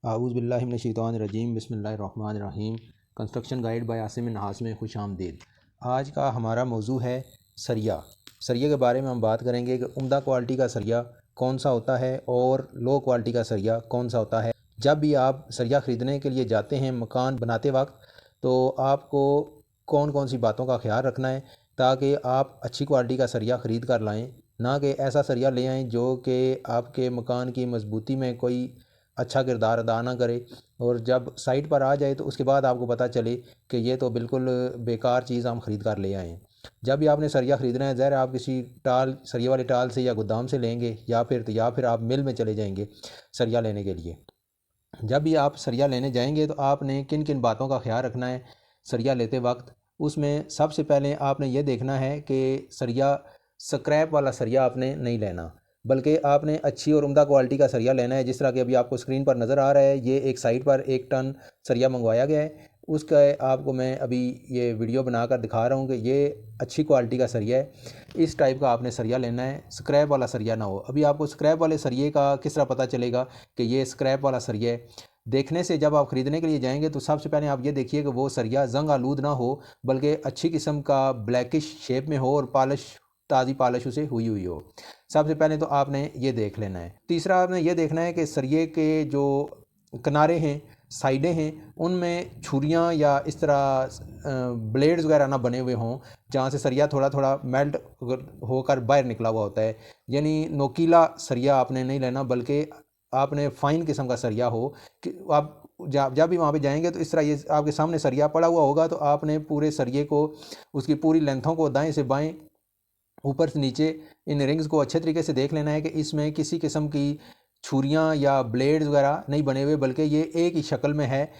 आऊज़ बिल्लाहि मिनश शैतानिर रजीम बिस्मिल्लाहिर रहमानिर रहीम। Construction guide bye Asim नहास में खुश आमदीद। आज का हमारा मौजू है सरिया। सरिया के बारे में हम बात करेंगे कि उम्दा क्वालिटी का सरिया कौन सा होता है और लो क्वालिटी का सरिया कौन सा होता है। जब भी आप सरिया ख़रीदने के लिए जाते हैं मकान बनाते वक्त, तो आपको कौन कौन सी बातों का ख्याल रखना है ताकि आप अच्छी क्वालिटी का सरिया ख़रीद कर लाएँ, ना कि ऐसा सरिया ले आएँ जो कि आपके मकान की मजबूती में कोई अच्छा किरदार अदा ना करे और जब साइट पर आ जाए तो उसके बाद आपको पता चले कि ये तो बिल्कुल बेकार चीज़ हम ख़रीद कर ले आए हैं। जब भी आपने सरिया ख़रीदना है, ज़ाहिर आप किसी टाल सरिया वाले टाल से या गोदाम से लेंगे या फिर आप मिल में चले जाएंगे सरिया लेने के लिए। जब भी आप सरिया लेने जाएंगे तो आपने किन किन बातों का ख्याल रखना है सरिया लेते वक्त। उसमें सबसे पहले आपने ये देखना है कि सरिया स्क्रैप वाला सरिया आपने नहीं लेना, बल्कि आपने अच्छी और उम्दा क्वालिटी का सरिया लेना है। जिस तरह कि अभी आपको स्क्रीन पर नज़र आ रहा है, ये एक साइट पर 1 टन सरिया मंगवाया गया है। उसका आपको मैं अभी ये वीडियो बनाकर दिखा रहा हूँ कि ये अच्छी क्वालिटी का सरिया है। इस टाइप का आपने सरिया लेना है, स्क्रैप वाला सरिया ना हो। अभी आपको स्क्रैप वाले सरिये का किस तरह पता चलेगा कि ये स्क्रैप वाला सरिया है? देखने से जब आप ख़रीदने के लिए जाएंगे तो सबसे पहले आप ये देखिए कि वो सरिया जंग आलूद ना हो, बल्कि अच्छी किस्म का ब्लैकिश शेप में हो और पॉलिश ताज़ी पॉलिश उसे हुई हुई हो। सबसे पहले तो आपने ये देख लेना है। तीसरा आपने ये देखना है कि सरिये के जो किनारे हैं, साइडें हैं, उनमें छुरियाँ या इस तरह ब्लेड्स वगैरह ना बने हुए हों जहाँ से सरिया थोड़ा थोड़ा मेल्ट होकर बाहर निकला हुआ होता है। यानी नोकीला सरिया आपने नहीं लेना, बल्कि आपने फ़ाइन किस्म का सरिया हो कि आप जब भी वहाँ पे जाएंगे तो इस तरह ये आपके सामने सरिया पड़ा हुआ होगा, तो आपने पूरे सरिये को, उसकी पूरी लेंथों को दाएं से बाएं, ऊपर से नीचे, इन रिंग्स को अच्छे तरीके से देख लेना है कि इसमें किसी किस्म की छुरियाँ या ब्लेड्स वगैरह नहीं बने हुए, बल्कि ये एक ही शक्ल में है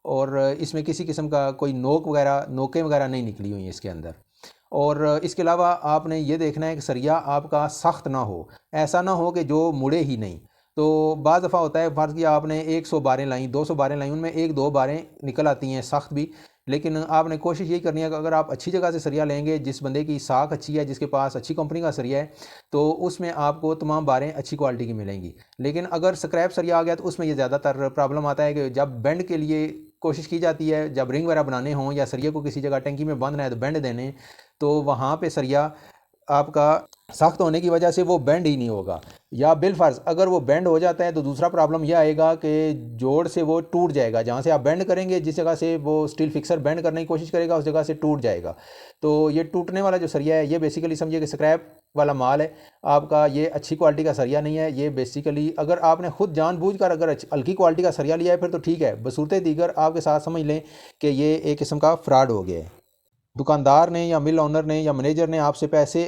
और इसमें किसी किस्म का कोई नोकें वगैरह नहीं निकली हुई हैं इसके अंदर। और इसके अलावा आपने ये देखना है कि सरिया आपका सख्त ना हो, ऐसा ना हो कि जो मुड़े ही नहीं। तो बाज़ दफ़ा होता है, फ़र्ज़ किया आपने 100 बारें लाई, 200 बारें लाई, उनमें 1-2 बारें निकल आती हैं सख्त भी। लेकिन आपने कोशिश यही करनी है कि अगर आप अच्छी जगह से सरिया लेंगे, जिस बंदे की साख अच्छी है, जिसके पास अच्छी कंपनी का सरिया है, तो उसमें आपको तमाम बारें अच्छी क्वालिटी की मिलेंगी। लेकिन अगर स्क्रैप सरिया आ गया तो उसमें ये ज़्यादातर प्रॉब्लम आता है कि जब बेंड के लिए कोशिश की जाती है, जब रिंग वगैरह बनाने हों या सरिये को किसी जगह टंकी में बांधना है तो बेंड देने, तो वहाँ पे सरिया आपका सख्त होने की वजह से वो बेंड ही नहीं होगा। या बिलफर्ज अगर वो बेंड हो जाता है तो दूसरा प्रॉब्लम यह आएगा कि जोड़ से वो टूट जाएगा। जहाँ से आप बेंड करेंगे, जिस जगह से वो स्टील फिक्सर बेंड करने की कोशिश करेगा, उस जगह से टूट जाएगा। तो ये टूटने वाला जो सरिया है, ये बेसिकली समझिए कि स्क्रैप वाला माल है आपका। ये अच्छी क्वालिटी का सरिया नहीं है। ये बेसिकली अगर आपने खुद जानबूझकर अगर हल्की क्वालिटी का सरिया लिया है फिर तो ठीक है, बसूरत दीगर आपके साथ समझ लें कि ये एक किस्म का फ्रॉड हो गया है। दुकानदार ने या मिल ओनर ने या मैनेजर ने आपसे पैसे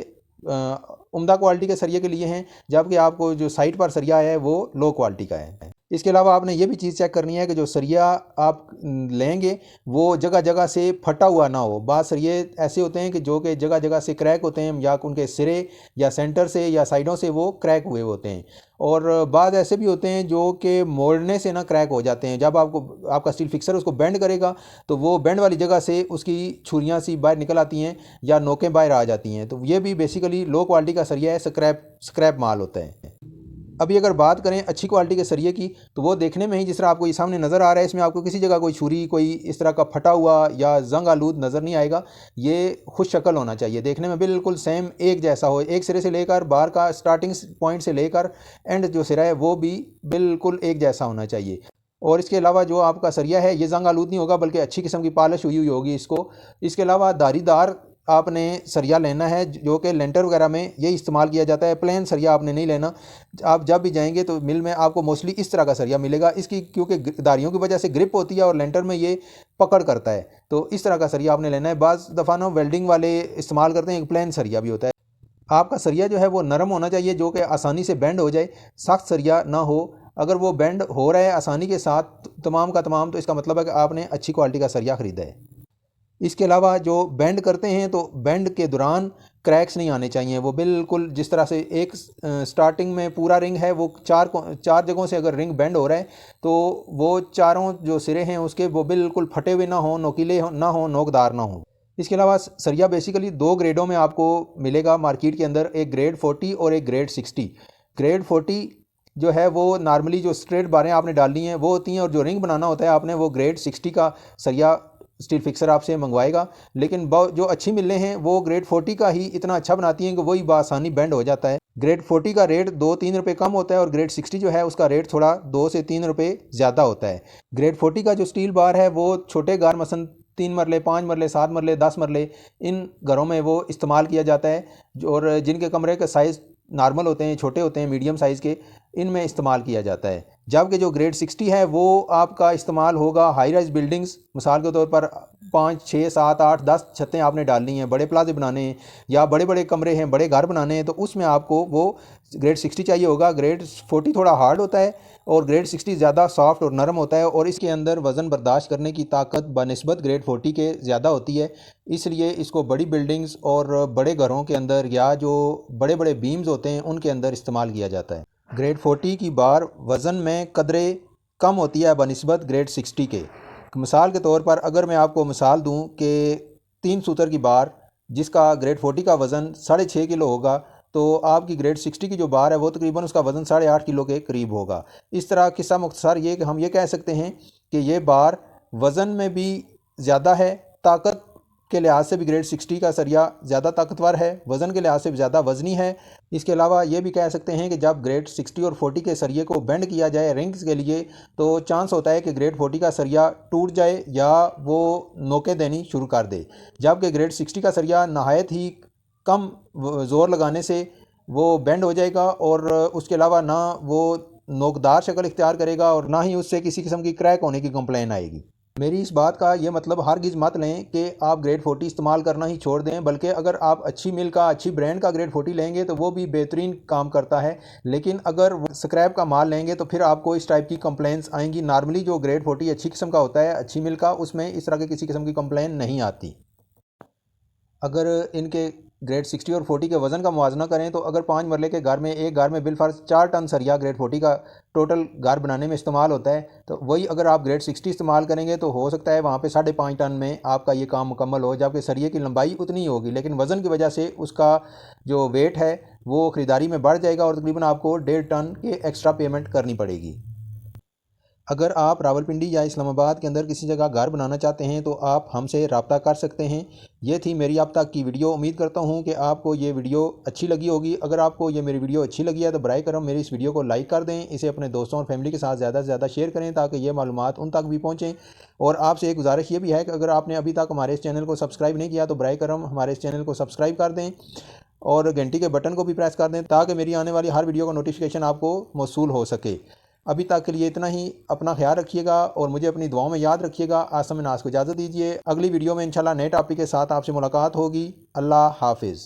उम्दा क्वालिटी के सरिये के लिए हैं, जबकि आपको जो साइट पर सरिया है वो लो क्वालिटी का है। इसके अलावा आपने ये भी चीज़ चेक करनी है कि जो सरिया आप लेंगे वो जगह जगह से फटा हुआ ना हो। बाद सरिये ऐसे होते हैं कि जो कि जगह जगह से क्रैक होते हैं, या उनके सिरे या सेंटर से या साइडों से वो क्रैक हुए होते हैं। और बाद ऐसे भी होते हैं जो कि मोड़ने से ना क्रैक हो जाते हैं। जब आपका स्टील फिक्सर उसको बेंड करेगा तो वो बेंड वाली जगह से उसकी छुरियाँ सी बाहर निकल आती हैं या नोकें बाहर आ जाती हैं। तो ये भी बेसिकली लो क्वालिटी का सरिया है, स्क्रैप माल होता है। अभी अगर बात करें अच्छी क्वालिटी के सरिये की, तो वो देखने में ही जिस तरह आपको ये सामने नज़र आ रहा है, इसमें आपको किसी जगह कोई छुरी, कोई इस तरह का फटा हुआ या जंग आलूद नज़र नहीं आएगा। ये खुद शक्ल होना चाहिए, देखने में बिल्कुल सेम एक जैसा हो, एक सिरे से लेकर बाहर का स्टार्टिंग पॉइंट से लेकर एंड जो सिरा है वो भी बिल्कुल एक जैसा होना चाहिए। और इसके अलावा जो आपका सरिया है ये जंग आलूद नहीं होगा, बल्कि अच्छी किस्म की पॉलिश हुई हुई होगी इसको। इसके अलावा धारीदार आपने सरिया लेना है, जो कि लेंटर वगैरह में यही इस्तेमाल किया जाता है। प्लेन सरिया आपने नहीं लेना। आप जब भी जाएंगे तो मिल में आपको मोस्टली इस तरह का सरिया मिलेगा। इसकी क्योंकि धारियों की वजह से ग्रिप होती है और लेंटर में ये पकड़ करता है, तो इस तरह का सरिया आपने लेना है। बाज़ दफ़ा ना वेल्डिंग वाले इस्तेमाल करते हैं, एक प्लेन सरिया भी होता है। आपका सरिया जो है वो नरम होना चाहिए, जो कि आसानी से बेंड हो जाए, सख्त सरिया ना हो। अगर वो बेंड हो रहा है आसानी के साथ तमाम का तमाम, तो इसका मतलब है कि आपने अच्छी क्वालिटी का सरिया ख़रीदा है। इसके अलावा जो बेंड करते हैं तो बेंड के दौरान क्रैक्स नहीं आने चाहिए। वो बिल्कुल जिस तरह से एक स्टार्टिंग में पूरा रिंग है, वो चार जगहों से अगर रिंग बेंड हो रहा है तो वो चारों जो सिरे हैं उसके वो बिल्कुल फटे हुए ना हो, नोकीले ना हो, नोकदार ना हो। इसके अलावा सरिया बेसिकली 2 ग्रेडों में आपको मिलेगा मार्केट के अंदर, एक ग्रेड 40 और एक ग्रेड 60। ग्रेड 40 जो है वो नॉर्मली जो स्ट्रेट बारें आपने डालनी हैं वो होती हैं, और जो रिंग बनाना होता है आपने वो ग्रेड 60 का सरिया स्टील फिक्सर आपसे मंगवाएगा। लेकिन जो अच्छी मिलें हैं वो ग्रेड 40 का ही इतना अच्छा बनाती हैं कि वही बआसानी बेंड हो जाता है। ग्रेड 40 का रेट 2-3 रुपये कम होता है और ग्रेड 60 जो है उसका रेट थोड़ा 2 से 3 रुपये ज़्यादा होता है। ग्रेड 40 का जो स्टील बार है वो छोटे घर मसन 3 मरले, 5 मरले, 7 मरले, 10 मरले इन घरों में वो इस्तेमाल किया जाता है, और जिनके कमरे का साइज़ नॉर्मल होते हैं, छोटे होते हैं, मीडियम साइज़ के, इनमें इस्तेमाल किया जाता है। जबकि जो ग्रेड 60 है वो आपका इस्तेमाल होगा हाई राइज बिल्डिंग्स, मिसाल के तौर पर 5, 6, 7, 8, 10 छतें आपने डालनी हैं, बड़े प्लाजे बनाने हैं या बड़े बड़े कमरे हैं, बड़े घर बनाने हैं, तो उसमें आपको वो ग्रेड 60 चाहिए होगा। ग्रेड 40 थोड़ा हार्ड होता है और ग्रेड 60 ज़्यादा सॉफ्ट और नरम होता है, और इसके अंदर वज़न बर्दाश्त करने की ताकत बनिस्बत ग्रेड 40 के ज़्यादा होती है। इसलिए इसको बड़ी बिल्डिंग्स और बड़े घरों के अंदर या जो बड़े बड़े बीम्स होते हैं उनके अंदर इस्तेमाल किया जाता है। ग्रेड 40 की बार वज़न में कदरे कम होती है बनिस्बत ग्रेड 60 के। मिसाल के तौर पर अगर मैं आपको मिसाल दूं कि 3 सूतर की बार जिसका ग्रेड 40 का वज़न 6.5 किलो होगा, तो आपकी ग्रेड 60 की जो बार है वो तकरीबन उसका वज़न 8.5 किलो के करीब होगा। इस तरह किस्सा मुख्तसर ये कि हम ये कह सकते हैं कि ये बार वज़न में भी ज़्यादा है, ताकत के लिहाज से भी ग्रेड 60 का सरिया ज़्यादा ताकतवर है, वज़न के लिहाज से भी ज़्यादा वज़नी है। इसके अलावा ये भी कह सकते हैं कि जब ग्रेड 60 और 40 के सरिये को बेंड किया जाए रिंग्स के लिए, तो चांस होता है कि ग्रेड 40 का सरिया टूट जाए या वो नोकें देनी शुरू कर दे, जबकि ग्रेड 60 का सरिया नहायत ही कम ज़ोर लगाने से वो बेंड हो जाएगा, और उसके अलावा ना वो नोकदार शक्ल इख्तियार करेगा और ना ही उससे किसी किस्म की क्रैक होने की कंप्लेन आएगी। मेरी इस बात का ये मतलब हरगिज़ मत लें कि आप ग्रेड 40 इस्तेमाल करना ही छोड़ दें, बल्कि अगर आप अच्छी मिल का, अच्छी ब्रांड का ग्रेड 40 लेंगे तो वो भी बेहतरीन काम करता है। लेकिन अगर स्क्रैप का माल लेंगे तो फिर आपको इस टाइप की कंप्लेंट्स आएंगी। नॉर्मली जो ग्रेड 40 अच्छी किस्म का होता है, अच्छी मिल का, उसमें इस तरह की किसी किस्म की कंप्लेन नहीं आती। अगर इनके ग्रेड 60 और 40 के वज़न का मुआवजा करें तो अगर 5 मरले के घर में, एक घर में बिलफर्ज 4 टन सरिया ग्रेड 40 का टोटल घर बनाने में इस्तेमाल होता है, तो वही अगर आप ग्रेड 60 इस्तेमाल करेंगे तो हो सकता है वहाँ पे 5.5 टन में आपका ये काम मुकम्मल हो, जबकि सरिये की लंबाई उतनी ही होगी, लेकिन वज़न की वजह से उसका जो वेट है वो ख़रीदारी में बढ़ जाएगा और तकरीबन आपको 1.5 टन के एक्स्ट्रा पेमेंट करनी पड़ेगी। अगर आप रावलपिंडी या इस्लामाबाद के अंदर किसी जगह घर बनाना चाहते हैं तो आप हमसे रब्ता कर सकते हैं। ये थी मेरी अब तक की वीडियो। उम्मीद करता हूँ कि आपको ये वीडियो अच्छी लगी होगी। अगर आपको ये मेरी वीडियो अच्छी लगी है तो बराए करम मेरी इस वीडियो को लाइक कर दें, इसे अपने दोस्तों और फैमिली के साथ ज़्यादा से ज़्यादा शेयर करें ताकि ये मालूमात उन तक भी पहुँचें। और आपसे एक गुजारिश ये भी है कि अगर आपने अभी तक हमारे इस चैनल को सब्सक्राइब नहीं किया तो बराए करम हमारे इस चैनल को सब्सक्राइब कर दें और घंटी के बटन को भी प्रेस कर दें ताकि मेरी आने वाली हर वीडियो का नोटिफिकेशन आपको मौसूल हो सके। अभी तक के लिए इतना ही। अपना ख्याल रखिएगा और मुझे अपनी दुआओं में याद रखिएगा। आसम नाज को इजाज़त दीजिए। अगली वीडियो में इंशाल्लाह नए टॉपिक के साथ आपसे मुलाकात होगी। अल्लाह हाफिज़।